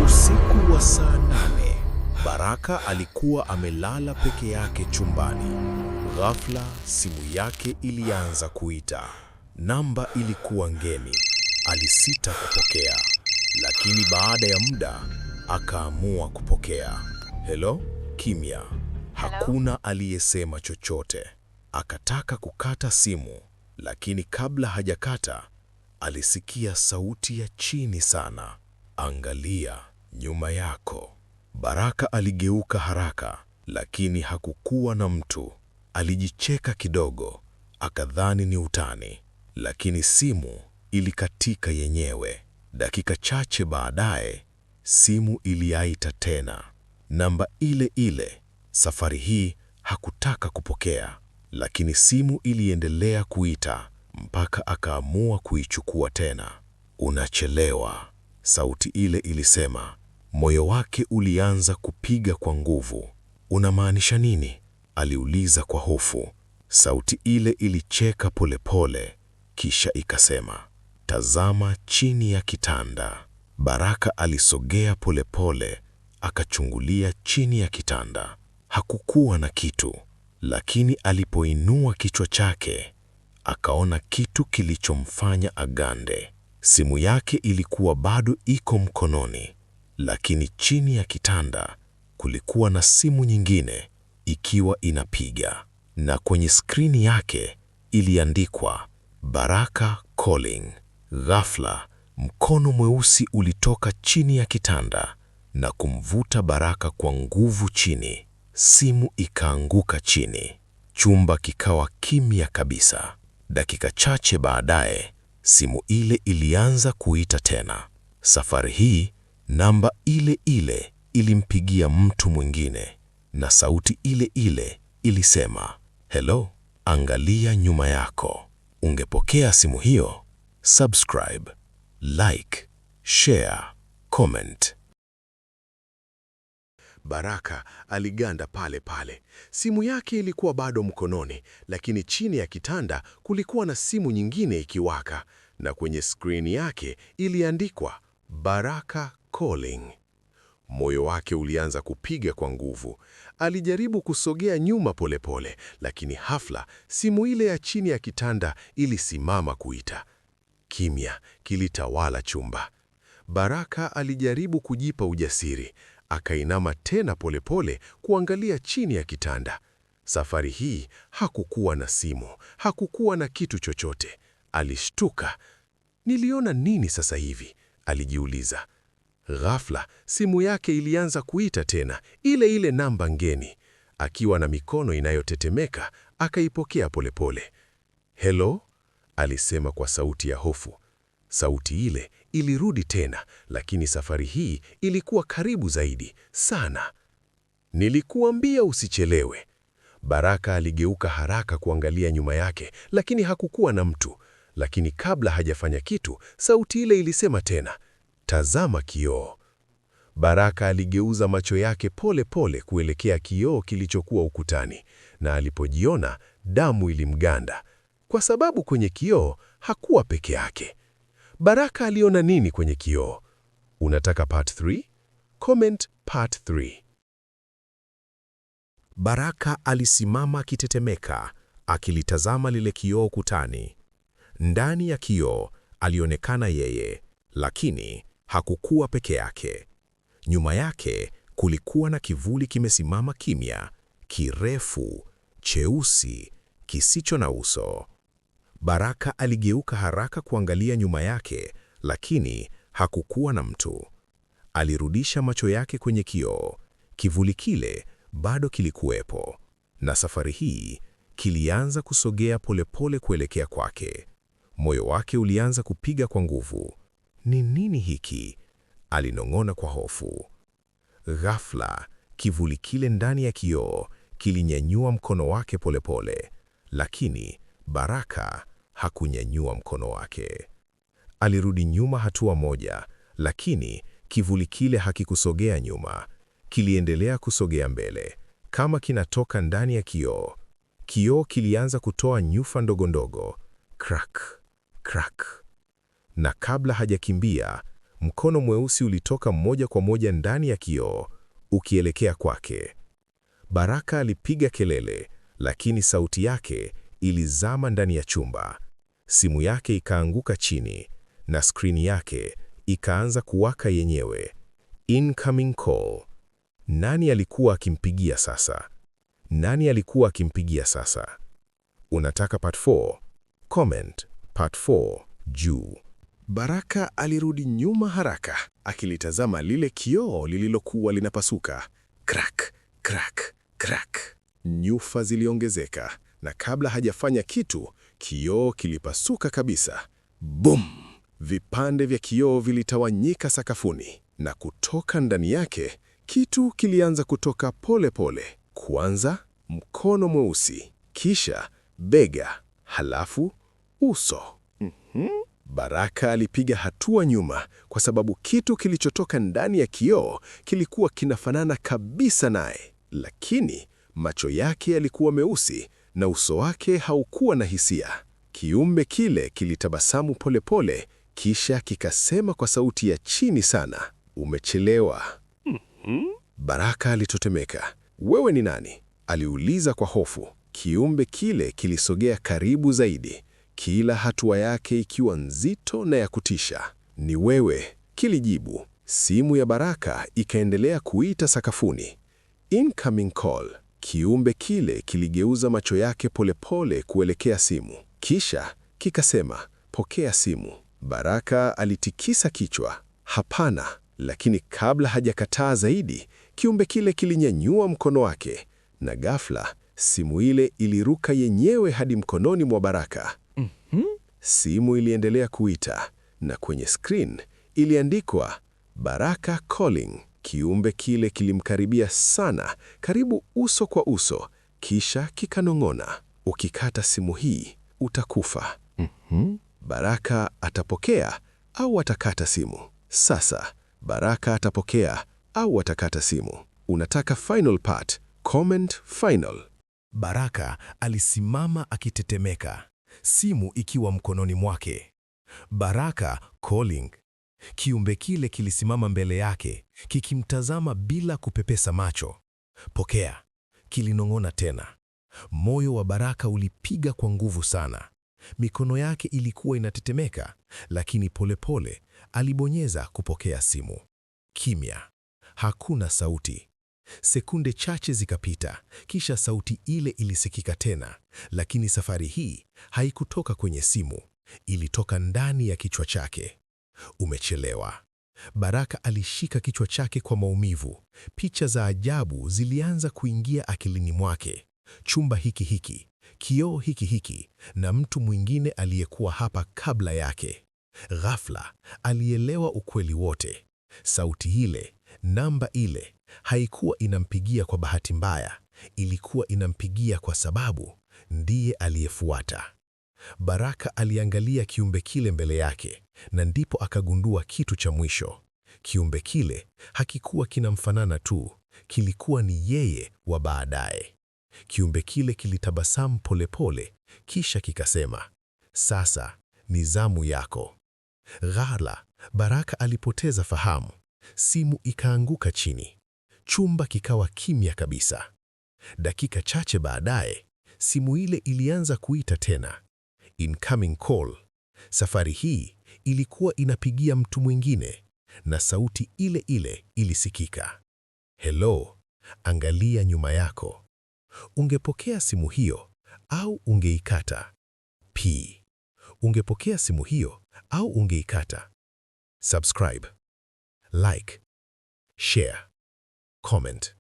Usiku wa saa 8, Baraka alikuwa amelala peke yake chumbani. Ghafla simu yake ilianza kuita. Namba ilikuwa ngeni. Alisita kupokea, lakini baada ya muda akaamua kupokea. Hello? Kimya. Hakuna aliyesema chochote. Akataka kukata simu, lakini kabla hajakata, alisikia sauti ya chini sana. Angalia nyuma yako. Baraka aligeuka haraka, lakini hakukuwa na mtu. Alijicheka kidogo, akadhani ni utani, lakini simu ilikatika yenyewe. Dakika chache baadaye, simu iliita tena. Namba ile ile. Safari hii hakutaka kupokea, lakini simu iliendelea kuita mpaka akaamua kuichukua tena. Unachelewa, sauti ile ilisema. Moyo wake ulianza kupiga kwa nguvu. Unamaanisha nini? Aliuliza kwa hofu. Sauti ile ilicheka polepole, kisha ikasema, tazama chini ya kitanda. Baraka alisogea polepole, akachungulia chini ya kitanda. Hakukuwa na kitu, lakini alipoinua kichwa chake, akaona kitu kilichomfanya agande. Simu yake ilikuwa bado iko mkononi, lakini chini ya kitanda kulikuwa na simu nyingine ikiwa inapiga, na kwenye skrini yake iliandikwa Baraka calling. Ghafla, mkono mweusi ulitoka chini ya kitanda na kumvuta Baraka kwa nguvu chini. Simu ikaanguka chini. Chumba kikawa kimya kabisa. Dakika chache baadaye, simu ile ilianza kuita tena. Safari hii, namba ile ile ilimpigia mtu mwingine, na sauti ile ile ilisema, hello, angalia nyuma yako. Ungepokea simu hiyo? Subscribe, like, share, comment. Baraka aliganda pale pale. Simu yake ilikuwa bado mkononi, lakini chini ya kitanda kulikuwa na simu nyingine ikiwaka, na kwenye skrini yake iliandikwa Baraka calling. Moyo wake ulianza kupiga kwa nguvu. Alijaribu kusogea nyuma polepole, lakini hafla simu ile ya chini ya kitanda ilisimama kuita. Kimya kilitawala chumba. Baraka alijaribu kujipa ujasiri. Akainama tena polepole kuangalia chini ya kitanda. Safari hii hakukuwa na simu, hakukuwa na kitu chochote. Alishtuka. Niliona nini sasa hivi? Alijiuliza. Ghafla, simu yake ilianza kuita tena, ile ile namba ngeni. Akiwa na mikono inayotetemeka, akaipokea polepole. Hello? Alisema kwa sauti ya hofu. Sauti ile ilirudi tena, lakini safari hii ilikuwa karibu zaidi, sana. Nilikuambia usichelewe. Baraka aligeuka haraka kuangalia nyuma yake, lakini hakukuwa na mtu. Lakini kabla hajafanya kitu, sauti ile ilisema tena, tazama kioo. Baraka aligeuza macho yake pole pole kuelekea kioo kilichokuwa ukutani, na alipojiona, damu ilimganda, kwa sababu kwenye kioo hakuwa peke yake. Baraka aliona nini kwenye kioo? Unataka part 3? Comment part 3. Baraka alisimama akitetemeka, akilitazama lile kioo ukutani. Ndani ya kioo alionekana yeye, lakini hakukuwa peke yake. Nyuma yake kulikuwa na kivuli kimesimama kimya, kirefu, cheusi, kisicho na uso. Baraka aligeuka haraka kuangalia nyuma yake, lakini hakukuwa na mtu. Alirudisha macho yake kwenye kioo. Kivuli kile bado kilikuwepo, na safari hii kilianza kusogea polepole kuelekea kwake. Moyo wake ulianza kupiga kwa nguvu. Ni nini hiki? Alinong'ona kwa hofu. Ghafla, kivuli kile ndani ya kioo kilinyanyua mkono wake polepole, lakini Baraka hakunyanyua mkono wake. Alirudi nyuma hatua moja, lakini kivuli kile hakikusogea nyuma. Kiliendelea kusogea mbele, kama kinatoka ndani ya kioo. Kioo kilianza kutoa nyufa ndogo ndogo, crack, crack. Na kabla hajakimbia, Mkono mweusi ulitoka moja kwa moja ndani ya kioo, ukielekea kwake. Baraka alipiga kelele, lakini sauti yake ilizama ndani ya chumba. Simu yake ikaanguka chini, na skrini yake ikaanza kuwaka yenyewe. Incoming call. Nani alikuwa akimpigia sasa? Nani alikuwa akimpigia sasa? Unataka part 4? Comment part 4 juu. Baraka alirudi nyuma haraka, akilitazama lile kioo lililokuwa linapasuka. Crack, crack, crack. Nyufa ziliongezeka, na kabla hajafanya kitu, kioo kilipasuka kabisa. Boom! Vipande vya kioo vilitawanyika sakafuni, na kutoka ndani yake, kitu kilianza kutoka pole pole. Kwanza, mkono mweusi, kisha bega, halafu uso. Baraka alipiga hatua nyuma kwa sababu kitu kilichotoka ndani ya kioo kilikuwa kinafanana kabisa naye, lakini macho yake yalikuwa meusi na uso wake haukuwa na hisia. Kiumbe kile kilitabasamu polepole, kisha kikasema kwa sauti ya chini sana, "Umechelewa." Baraka alitetemeka. "Wewe ni nani?" aliuliza kwa hofu. Kiumbe kile kilisogea karibu zaidi, kila hatua yake ikiwa nzito na ya kutisha. "Ni wewe," kilijibu. Simu ya Baraka ikaendelea kuita sakafuni. Incoming call. Kiumbe kile kiligeuza macho yake polepole kuelekea simu, kisha kikasema, "Pokea simu." Baraka alitikisa kichwa, "Hapana." Lakini kabla hajakataa zaidi, kiumbe kile kilinyanyua mkono wake, na ghafla simu ile iliruka yenyewe hadi mkononi mwa Baraka. Simu iliendelea kuita, na kwenye screen iliandikwa Baraka calling. Kiumbe kile kilimkaribia sana, karibu uso kwa uso, kisha kikanong'ona, "Ukikata simu hii, utakufa." Baraka atapokea au atakata simu? Sasa, Baraka atapokea au atakata simu? Unataka final part? Comment final. Baraka alisimama akitetemeka, simu ikiwa mkononi mwake. Baraka calling. Kiumbe kile kilisimama mbele yake, kikimtazama bila kupepesa macho. "Pokea," kilinong'ona tena. Moyo wa Baraka ulipiga kwa nguvu sana. Mikono yake ilikuwa inatetemeka, lakini polepole alibonyeza kupokea simu. Kimya. Hakuna sauti. Sekunde chache zikapita, kisha sauti ile ilisikika tena, lakini safari hii haikutoka kwenye simu, ilitoka ndani ya kichwa chake. "Umechelewa." Baraka alishika kichwa chake kwa maumivu. Picha za ajabu zilianza kuingia akilini mwake. Chumba hiki hiki, kioo hiki hiki, na mtu mwingine aliyekuwa hapa kabla yake. Ghafla alielewa ukweli wote. Sauti ile, namba ile, haikuwa inampigia kwa bahati mbaya, ilikuwa inampigia kwa sababu ndiye aliyefuata. Baraka aliangalia kiumbe kile mbele yake, na ndipo akagundua kitu cha mwisho. Kiumbe kile hakikuwa kinamfanana tu, kilikuwa ni yeye wa baadaye. Kiumbe kile kilitabasamu polepole, kisha kikasema, "Sasa ni zamu yako." Ghafla, Baraka alipoteza fahamu. Simu ikaanguka chini. Chumba kikawa kimya kabisa. Dakika chache baadaye, simu ile ilianza kuita tena. Incoming call. Safari hii ilikuwa inapigia mtu mwingine, na sauti ile ile ilisikika. "Hello, angalia nyuma yako." Ungepokea simu hiyo au ungeikata? P. Ungepokea simu hiyo au ungeikata? Subscribe, like, share, comment.